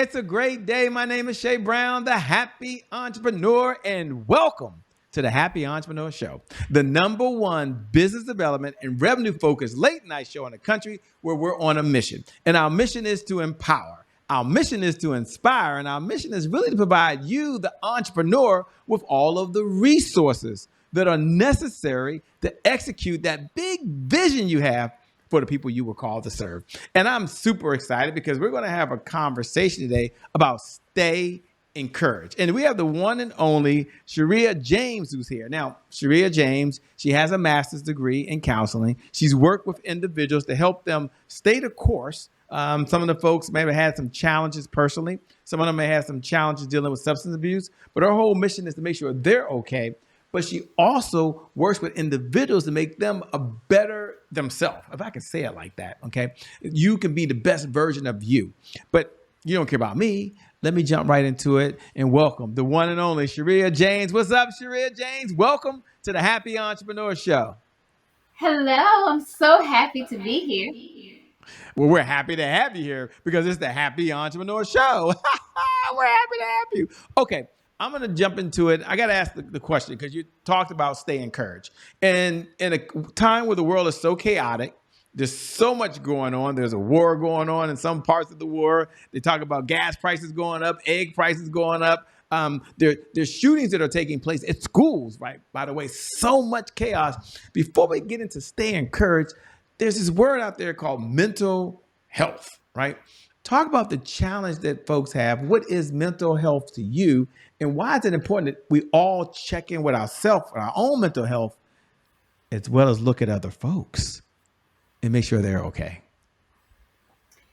It's a great day. My name is Shay Brown, the happy entrepreneur, and welcome to the Happy Entrepreneur Show, the number one business development and revenue focused late night show in the country where we're on a mission. And our mission is to empower. Our mission is to inspire. And our mission is really to provide you, the entrepreneur, with all of the resources that are necessary to execute that big vision you have for the people you were called to serve. And I'm super excited because we're going to have a conversation today about stay encouraged. And we have the one and only Sheria James who's here. Now, Sheria James, she has a master's degree in counseling. She's worked with individuals to help them stay the course. Some of the folks may have had some challenges personally. Some of them may have some challenges dealing with substance abuse. But her whole mission is to make sure they're okay. But she also works with individuals to make them a better themselves, if I can say it like that, okay? You can be the best version of you. But you don't care about me. Let me jump right into it and welcome the one and only Sheria James. What's up, Sheria James? Welcome to the Happy Entrepreneur Show. Hello, I'm so happy to be here. Well, we're happy to have you here because it's the Happy Entrepreneur Show. We're happy to have you. Okay. I'm going to jump into it. I got to ask the question because you talked about stay encouraged. And in a time where the world is so chaotic, there's so much going on. There's a war going on in some parts of the war. They talk about gas prices going up, egg prices going up. There's shootings that are taking place at schools, right? By the way, so much chaos. Before we get into stay encouraged, there's this word out there called mental health, right? Talk about the challenge that folks have. What is mental health to you? And why is it important that we all check in with ourselves, our own mental health, as well as look at other folks and make sure they're okay?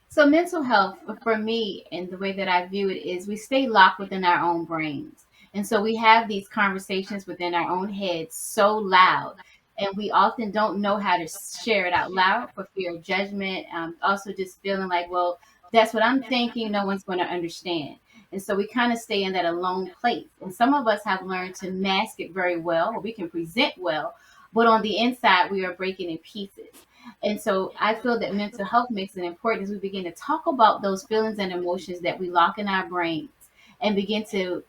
So, mental health for me, and the way that I view it, is we stay locked within our own brains. And so we have these conversations within our own heads so loud, and we often don't know how to share it out loud for fear of judgment. Also, just feeling like, well, that's what I'm thinking. No one's going to understand. And so we kind of stay in that alone place. And some of us have learned to mask it very well, or we can present well, but on the inside, we are breaking in pieces. And so I feel that mental health makes it important as we begin to talk about those feelings and emotions that we lock in our brains and begin to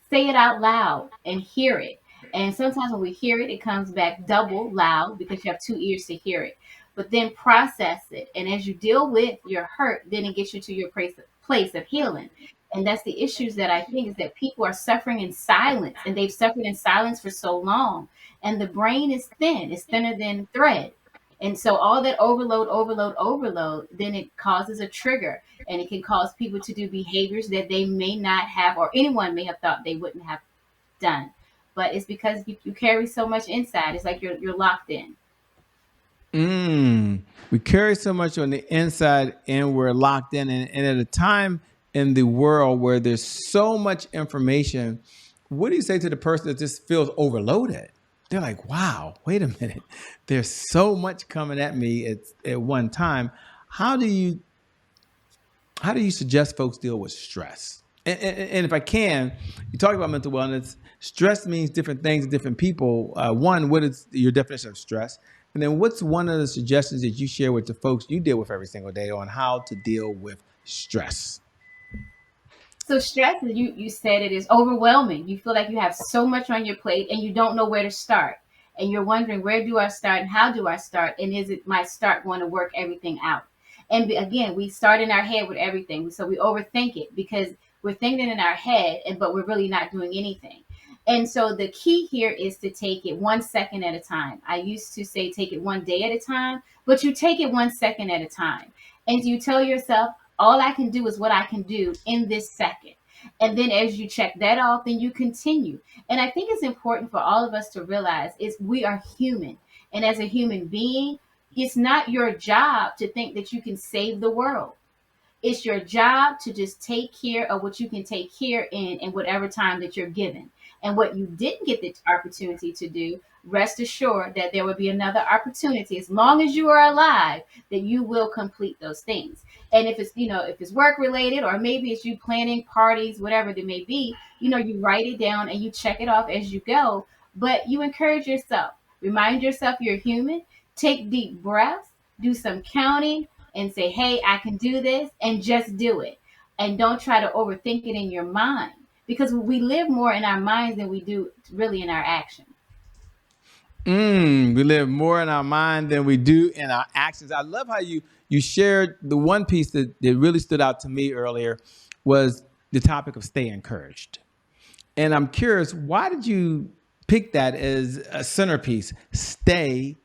say it out loud and hear it. And sometimes when we hear it, it comes back double loud because you have two ears to hear it. But then process it. And as you deal with your hurt, then it gets you to your place of healing. And that's the issues that I think is that people are suffering in silence, and they've suffered in silence for so long. And the brain is thin, it's thinner than thread. And so all that overload, then it causes a trigger, and it can cause people to do behaviors that they may not have, or anyone may have thought they wouldn't have done. But it's because you carry so much inside. It's like you're locked in. We carry so much on the inside and we're locked in. And at a time in the world where there's so much information, what do you say to the person that just feels overloaded? They're like, wow, wait a minute. There's so much coming at me at one time. How do you suggest folks deal with stress? And if I can, you talk about mental wellness. Stress means different things to different people. One, what is your definition of stress? And then what's one of the suggestions that you share with the folks you deal with every single day on how to deal with stress? So stress, you said it is overwhelming. You feel like you have so much on your plate and you don't know where to start. And you're wondering, where do I start and how do I start? And is it my start going to work everything out? And again, we start in our head with everything. So we overthink it because we're thinking in our head, but we're really not doing anything. And so the key here is to take it 1 second at a time. I used to say take it 1 day at a time, but you take it 1 second at a time. And you tell yourself, all I can do is what I can do in this second. And then as you check that off, then you continue. And I think it's important for all of us to realize is we are human. And as a human being, it's not your job to think that you can save the world. It's your job to just take care of what you can take care in whatever time that you're given. And what you didn't get the opportunity to do, rest assured that there will be another opportunity as long as you are alive that you will complete those things. And if it's work related, or maybe it's you planning parties, whatever they may be, you write it down and you check it off as you go. But you encourage yourself, remind yourself you're human, take deep breaths, do some counting, and say, hey, I can do this, and just do it. and don't try to overthink it in your mind, because we live more in our minds than we do really in our actions. We live more in our mind than we do in our actions. I love how you shared the one piece that really stood out to me earlier was the topic of stay encouraged. And I'm curious, why did you pick that as a centerpiece? Stay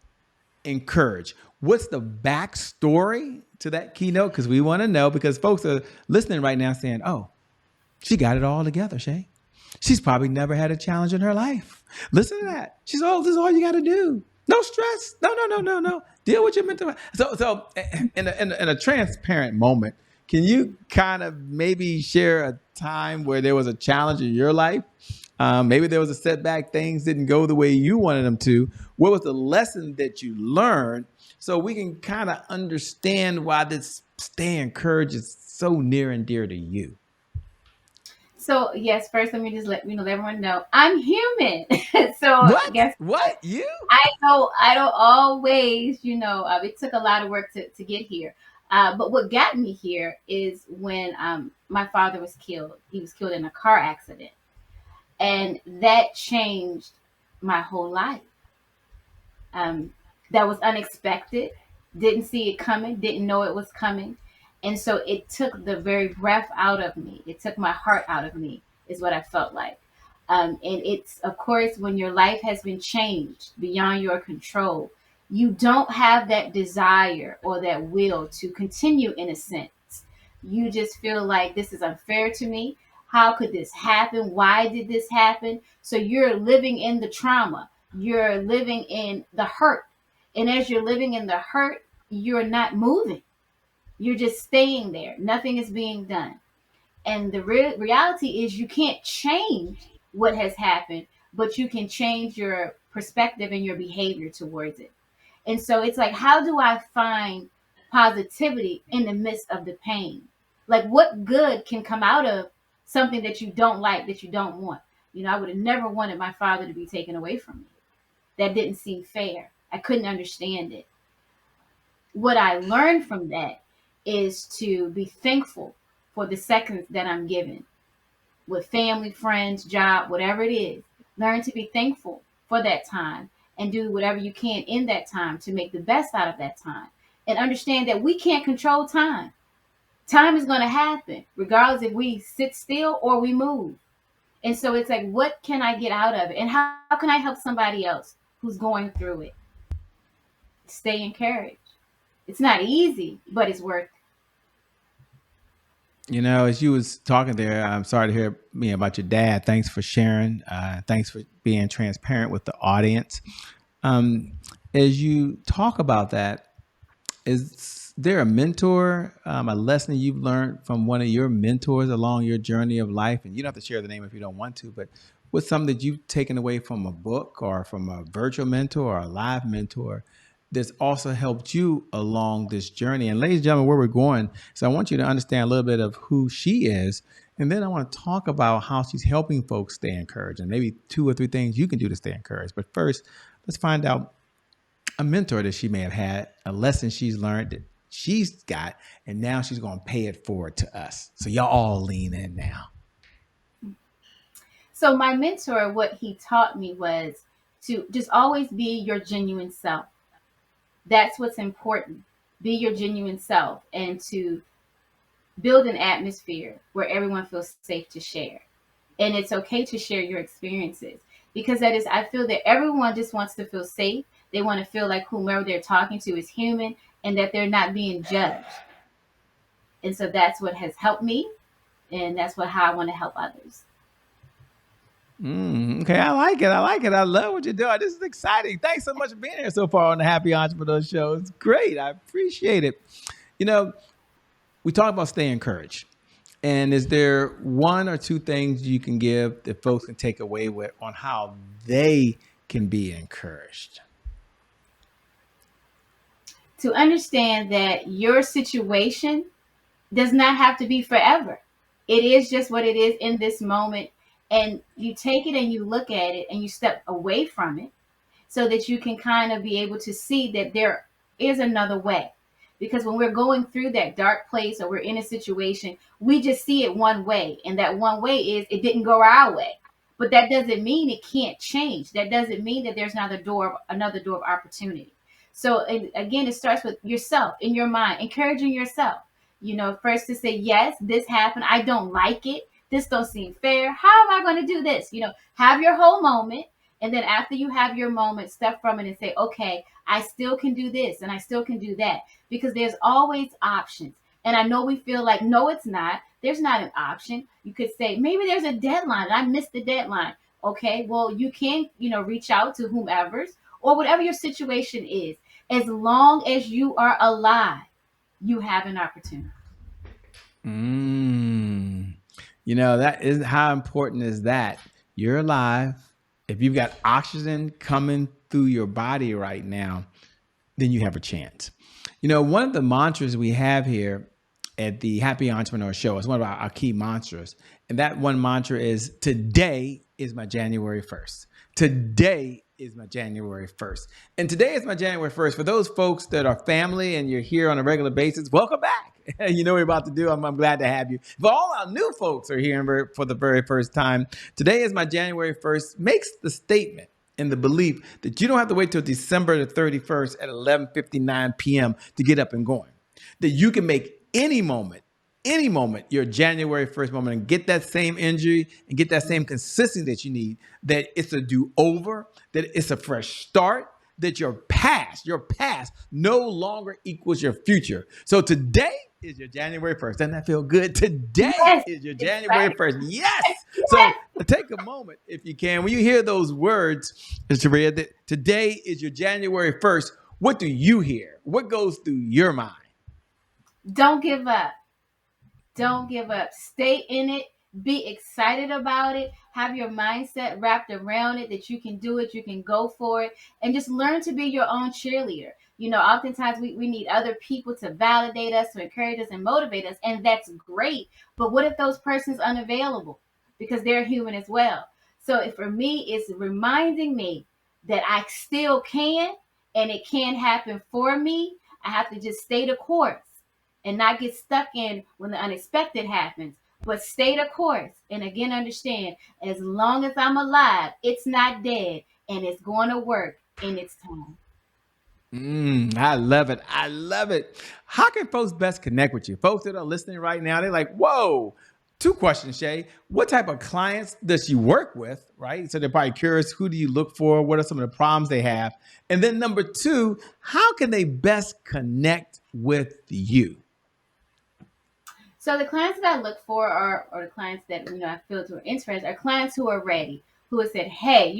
encouraged. What's the backstory to that keynote? Because we want to know, because folks are listening right now saying, oh, she got it all together, Shay. She's probably never had a challenge in her life. Listen to that. She's all, this is all you got to do. No stress. No, no, no, no, no. Deal with your mental health. So in a transparent moment, can you kind of maybe share a time where there was a challenge in your life? Maybe there was a setback, things didn't go the way you wanted them to. What was the lesson that you learned so we can kind of understand why this stay encouraged is so near and dear to you? So yes, first let me just let everyone know I'm human. So What? guess what? What? You? I don't always, it took a lot of work to get here. But what got me here is when my father was killed. He was killed in a car accident, and that changed my whole life. Um, that was unexpected. Didn't see it coming. Didn't know it was coming, and so it took the very breath out of me. It took my heart out of me. Is what I felt like. And it's, of course, when your life has been changed beyond your control, you don't have that desire or that will to continue in a sense. You just feel like this is unfair to me. How could this happen? Why did this happen? So you're living in the trauma, you're living in the hurt. And as you're living in the hurt, you're not moving, you're just staying there. Nothing is being done. And the reality is, you can't change what has happened, but you can change your perspective and your behavior towards it. And so it's like, how do I find positivity in the midst of the pain? Like, what good can come out of something that you don't like, that you don't want? I would have never wanted my father to be taken away from me. That didn't seem fair. I couldn't understand it. What I learned from that is to be thankful for the seconds that I'm given with family, friends, job, whatever it is. Learn to be thankful for that time and do whatever you can in that time to make the best out of that time. And understand that we can't control time. Time is going to happen regardless if we sit still or we move. And so it's like, what can I get out of it? And how can I help somebody else who's going through it? Stay encouraged. It's not easy, but it's worth it. As you was talking there, I'm sorry to hear me about your dad. Thanks for sharing. Thanks for being transparent with the audience. Um, as you talk about that, is there a mentor, a lesson you've learned from one of your mentors along your journey of life? And you don't have to share the name if you don't want to, but what's something that you've taken away from a book or from a virtual mentor or a live mentor that's also helped you along this journey? And ladies and gentlemen, where we're going, so I want you to understand a little bit of who she is. And then I want to talk about how she's helping folks stay encouraged and maybe 2 or 3 things you can do to stay encouraged. But first, let's find out a mentor that she may have had, a lesson she's learned that she's got, and now she's going to pay it forward to us. So y'all all lean in now. So my mentor, what he taught me was to just always be your genuine self. That's what's important. Be your genuine self, and to build an atmosphere where everyone feels safe to share. And it's okay to share your experiences, because that is, I feel that everyone just wants to feel safe. They want to feel like whomever they're talking to is human and that they're not being judged. And so that's what has helped me. And that's how I want to help others. Okay, I like it. I like it. I love what you're doing. This is exciting. Thanks so much for being here so far on the Happy Entrepreneur Show. It's great. I appreciate it. You know, we talk about staying encouraged. And is there 1 or 2 things you can give that folks can take away with on how they can be encouraged? To understand that your situation does not have to be forever. It is just what it is in this moment. And you take it and you look at it and you step away from it so that you can kind of be able to see that there is another way. Because when we're going through that dark place or we're in a situation, we just see it one way. And that one way is it didn't go our way. But that doesn't mean it can't change. That doesn't mean that there's another door of opportunity. So again, it starts with yourself in your mind, encouraging yourself. First to say, yes, this happened. I don't like it. This don't seem fair. How am I going to do this? Have your whole moment. And then after you have your moment, step from it and say, okay, I still can do this and I still can do that, because there's always options. And I know we feel like, no, it's not. There's not an option. You could say, maybe there's a deadline. I missed the deadline. Okay, well, you can, reach out to whomever's or whatever your situation is. As long as you are alive, you have an opportunity. Mm. That is how important is that. You're alive. If you've got oxygen coming through your body right now, then you have a chance. One of the mantras we have here at the Happy Entrepreneur Show is one of our key mantras. And that one mantra is, today is my January 1st. Today is my January 1st. And today is my January 1st. For those folks that are family and you're here on a regular basis, welcome back. You know what we're about to do. I'm glad to have you. For all our new folks are here for the very first time, today is my January 1st makes the statement and the belief that you don't have to wait till December the 31st at 11:59 p.m. to get up and going. That you can make any moment, your January 1st moment, and get that same injury and get that same consistency that you need, that it's a do-over, that it's a fresh start, that your past no longer equals your future. So today is your January 1st. Doesn't that feel good? Today Yes, is your it's January right. 1st. Yes. So take a moment, if you can, when you hear those words, Sheria, that today is your January 1st, what do you hear? What goes through your mind? Don't give up. Don't give up. Stay in it. Be excited about it. Have your mindset wrapped around it that you can do it, you can go for it, and just learn to be your own cheerleader. Oftentimes we need other people to validate us, to encourage us, and motivate us, and that's great. But what if those persons unavailable? Because they're human as well. So for me, it's reminding me that I still can, and it can happen for me. I have to just stay the course and not get stuck in when the unexpected happens, but stay the course. And again, understand, as long as I'm alive, it's not dead, and it's going to work in its time. I love it. I love it. How can folks best connect with you? Folks that are listening right now, they're like, whoa. Two questions, Shay. What type of clients does she work with, right? So they're probably curious, who do you look for? What are some of the problems they have? And then number two, how can they best connect with you? So the clients that I look for are, or the clients that I feel to are interested, are clients who are ready, who have said, "Hey,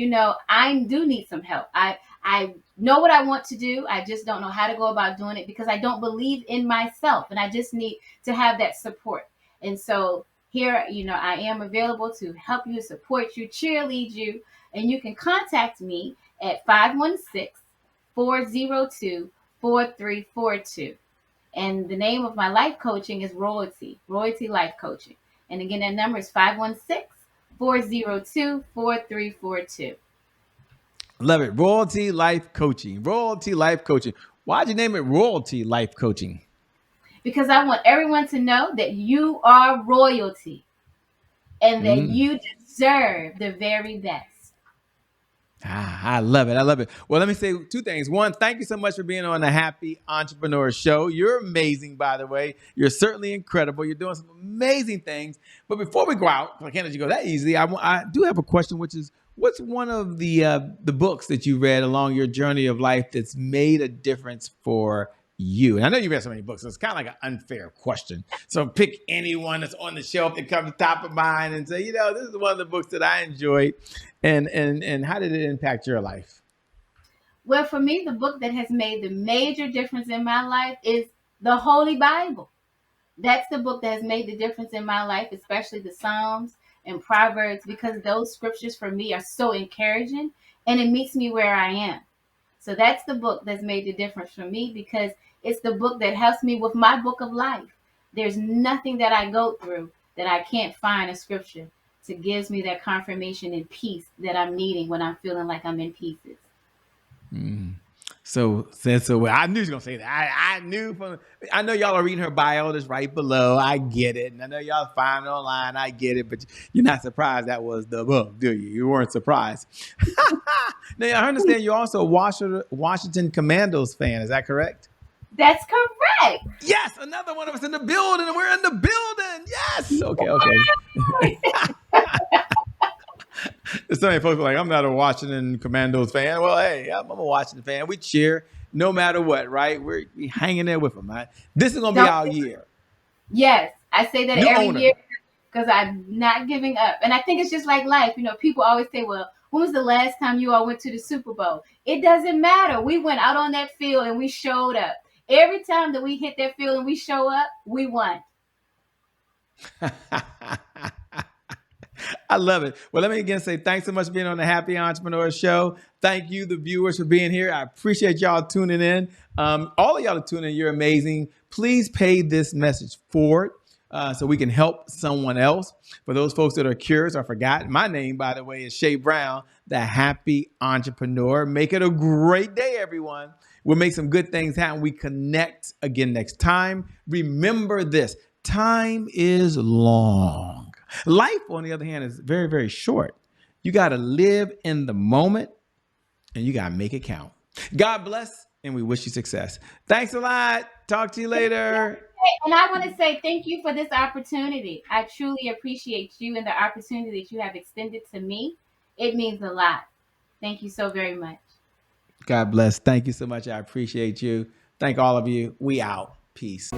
I do need some help. I know what I want to do. I just don't know how to go about doing it because I don't believe in myself, and I just need to have that support." And so here, I am available to help you, support you, cheerlead you, and you can contact me at 516-402-4342. And the name of my life coaching is Royalty Life Coaching. And again, that number is 516-402-4342. Love it. Royalty Life Coaching. Royalty Life Coaching. Why'd you name it Royalty Life Coaching? Because I want everyone to know that you are royalty and that Mm. you deserve the very best. I love it. I love it. Well, let me say two things. One, thank you so much for being on the Happy Entrepreneur Show. You're amazing, by the way. You're certainly incredible. You're doing some amazing things. But before we go out, I can't let you go that easily. I do have a question, which is, what's one of the books that you read along your journey of life that's made a difference for you? And I know you read so many books, so it's kind of like an unfair question. So pick anyone that's on the shelf that comes top of mind and say, this is one of the books that I enjoyed. And how did it impact your life? Well, for me, the book that has made the major difference in my life is the Holy Bible. That's the book that has made the difference in my life, especially the Psalms and Proverbs, because those scriptures for me are so encouraging and it meets me where I am. So that's the book that's made the difference for me because it's the book that helps me with my book of life. There's nothing that I go through that I can't find a scripture to gives me that confirmation and peace that I'm needing when I'm feeling like I'm in pieces. So I knew she was gonna say that. I know y'all are reading her bio that's right below. I get it. And I know y'all find it online. I get it, but you're not surprised that was the book, do you? You weren't surprised. Now I understand you're also a Washington Commandos fan. Is that correct? That's correct. Yes, another one of us in the building, and we're in the building. Yes. Okay. So many folks are like, I'm not a Washington Commandos fan. Well, hey, I'm a Washington fan. We cheer no matter what, right? We're hanging there with them. Right? This is going to be our year. Yes, I say that New every owner. year because I'm not giving up. And I think it's just like life. People always say, well, when was the last time you all went to the Super Bowl? It doesn't matter. We went out on that field and we showed up. Every time that we hit that field and we show up, we won. I love it. Well, let me again say thanks so much for being on the Happy Entrepreneur Show. Thank you, the viewers, for being here. I appreciate y'all tuning in. All of y'all are tuning in. You're amazing. Please pay this message forward so we can help someone else. For those folks that are curious or forgot, my name, by the way, is Shay Brown, the Happy Entrepreneur. Make it a great day, everyone. We'll make some good things happen. We connect again next time. Remember this, time is long. Life, on the other hand, is very, very short. You got to live in the moment and you got to make it count. God bless, and we wish you success. Thanks a lot. Talk to you later. And I want to say thank you for this opportunity. I truly appreciate you and the opportunity that you have extended to me. It means a lot. Thank you so very much. God bless. Thank you so much. I appreciate you. Thank all of you. We out. Peace.